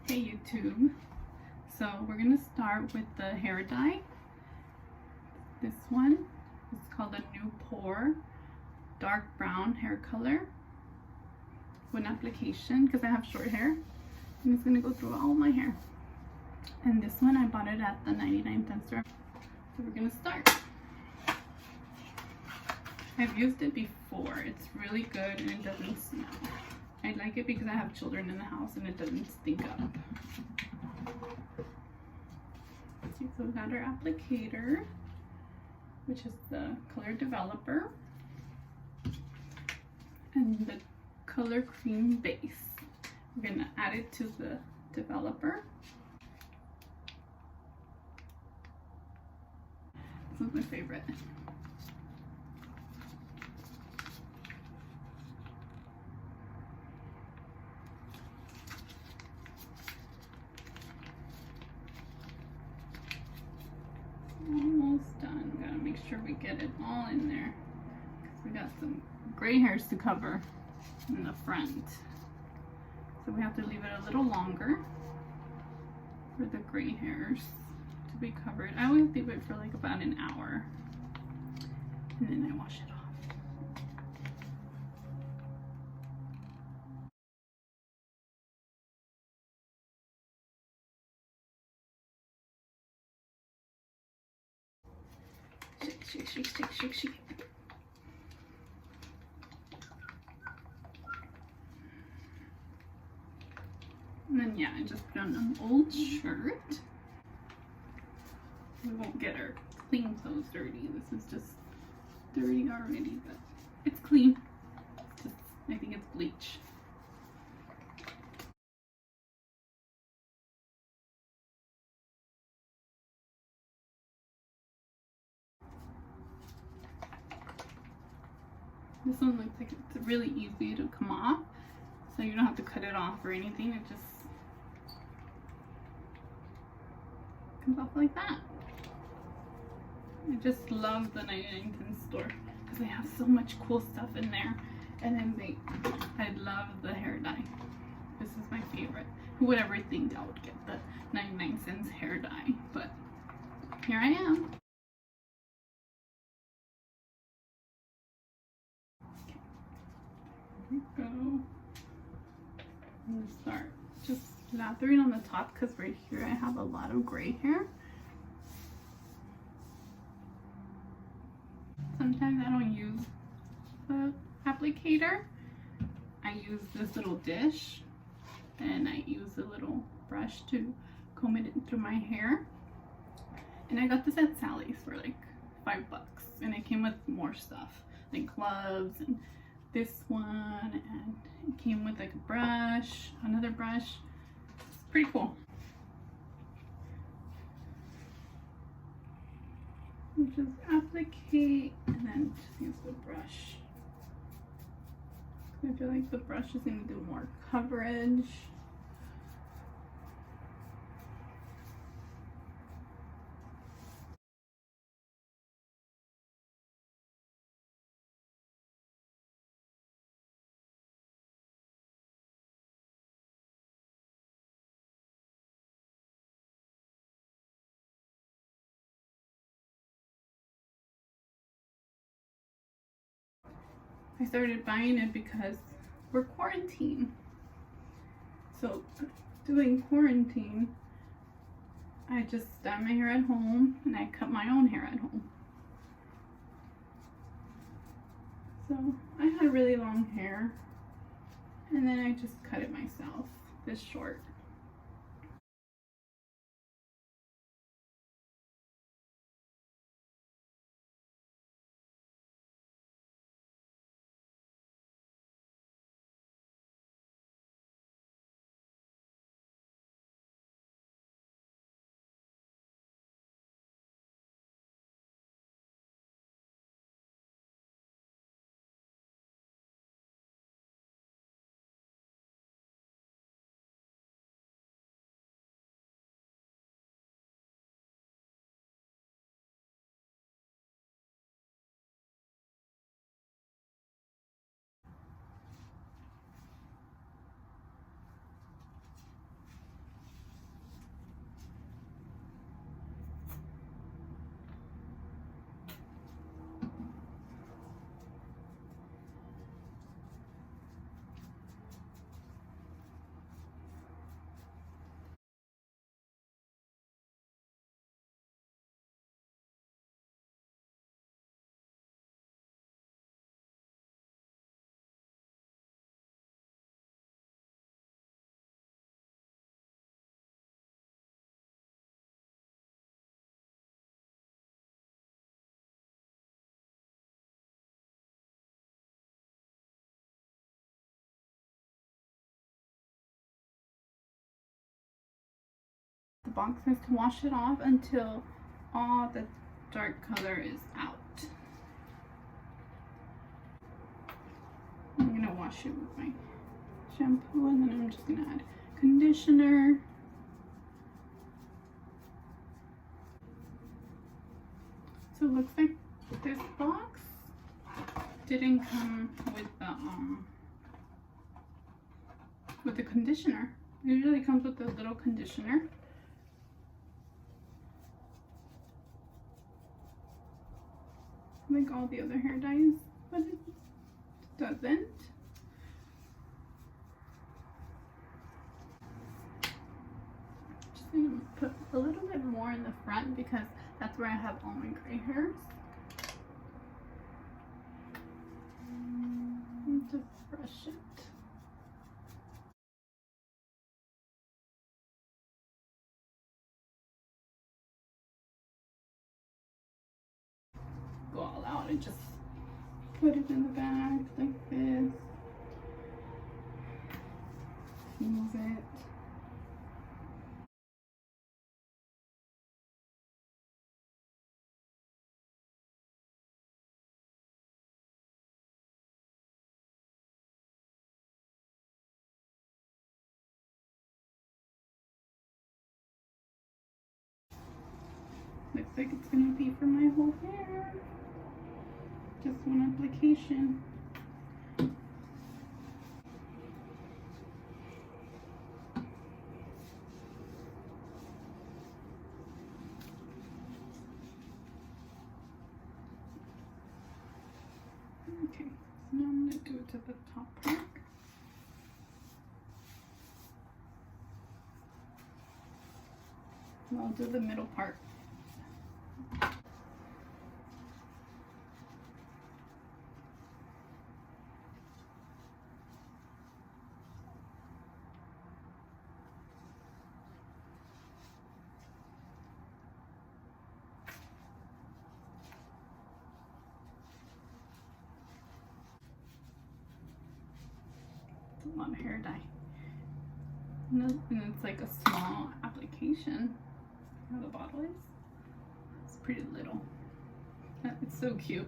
Hey YouTube, so we're going to start with the hair dye. This one is called a Nu Pore dark brown hair color. One application, because I have short hair, and it's going to go through all my hair. And this one I bought it at the 99-cent store. So we're going to start. I've used it before. It's really good and it doesn't smell. I like it because I have children in the house and it doesn't stink up. So we got our applicator, which is the color developer, and the color cream base. We're going to add it to the developer. This is my favorite. Almost done. Gotta make sure we get it all in there, because we got some gray hairs to cover in the front. So we have to leave it a little longer for the gray hairs to be covered. I always leave it for like about an hour, and then I wash it off. Shake, shake, shake, shake, shake, shake. And then yeah, I just put on an old shirt. We won't get our clean clothes dirty. This is just dirty already, but it's clean. It's just, I think it's bleach. This one looks like it's really easy to come off, so you don't have to cut it off or anything. It just comes off like that. I just love the 99-cent store because they have so much cool stuff in there. And then I love the hair dye. This is my favorite. Who would ever think I would get the 99 cents hair dye? But here I am. Here we go. I'm gonna start just lathering on the top because right here I have a lot of gray hair. Sometimes I don't use the applicator. I use this little dish, and I use a little brush to comb it in through my hair. And I got this at Sally's for like $5, and it came with more stuff like gloves and this one, and it came with like a brush, another brush. It's pretty cool. You just applicate and then just use the brush. I feel like the brush is going to do more coverage. I started buying it because we're quarantined. So doing quarantine, I just dye my hair at home and I cut my own hair at home. So I had really long hair and then I just cut it myself, this short. the box says to wash it off until all the dark color is out. I'm gonna wash it with my shampoo, and then I'm just gonna add conditioner. So it looks like this box didn't come with the conditioner. It usually comes with the little conditioner. Like all the other hair dyes, but it doesn't. Just gonna put a little bit more in the front because that's where I have all my gray hairs. And just brush it. Go all out and just put it in the bag like this. Move it. Looks like it's gonna be for my whole hair. Just one application. Okay, so now I'm gonna do it to the top part. And I'll do the middle part. It's a lot of hair dye. And it's like a small application. How the bottle is. It's pretty little. It's so cute.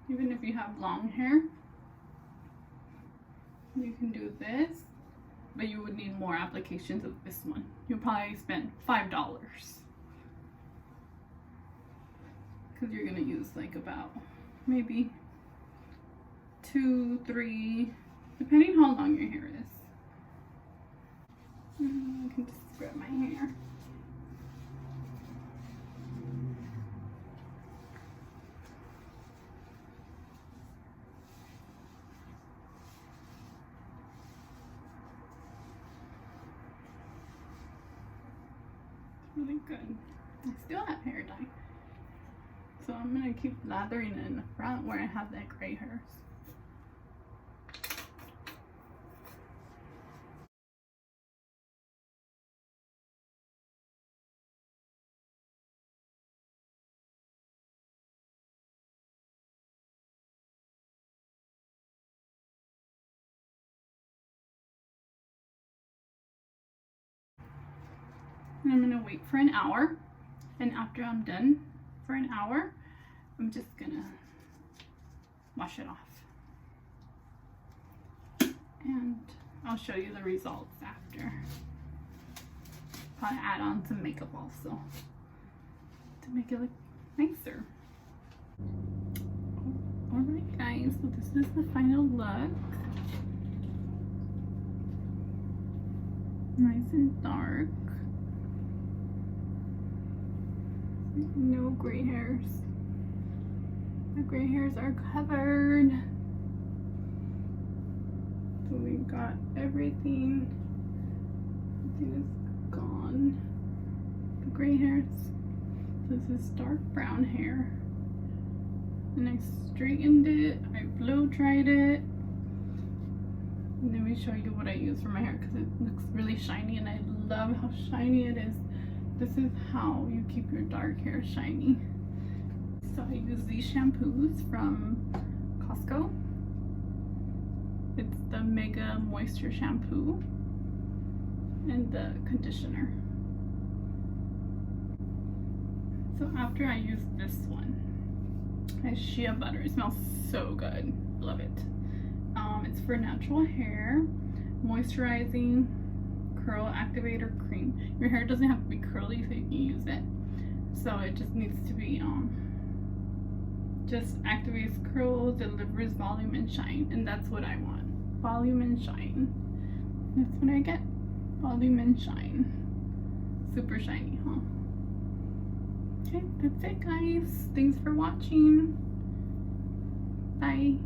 Even if you have long hair, you can do this, but you would need more applications of this one. You'll probably spend $5 because you're gonna use like about maybe 2, 3, depending how long your hair is. I can just scrub my hair. Really good. I still have hair dye, so I'm gonna keep lathering it in the front where I have that gray hairs. And I'm gonna wait for an hour. And after I'm done for an hour, I'm just gonna wash it off. And I'll show you the results after. Probably add on some makeup also to make it look nicer. Alright guys, so this is the final look. Nice and dark. No gray hairs. The gray hairs are covered. So we got everything. Everything is gone. The gray hairs. This is dark brown hair. And I straightened it. I blow dried it. And let me show you what I use for my hair because it looks really shiny and I love how shiny it is. This is how you keep your dark hair shiny. So I use these shampoos from Costco. It's the Mega Moisture Shampoo and the conditioner. So after I use this one, it's shea butter. It smells so good. Love it. It's for natural hair, moisturizing curl activator cream. Your hair doesn't have to be curly so you can use it. So it just needs to be just activates curls, delivers volume and shine, and that's what I want. Volume and shine. That's what I get. Volume and shine. Super shiny, huh? Okay, that's it guys. Thanks for watching. Bye.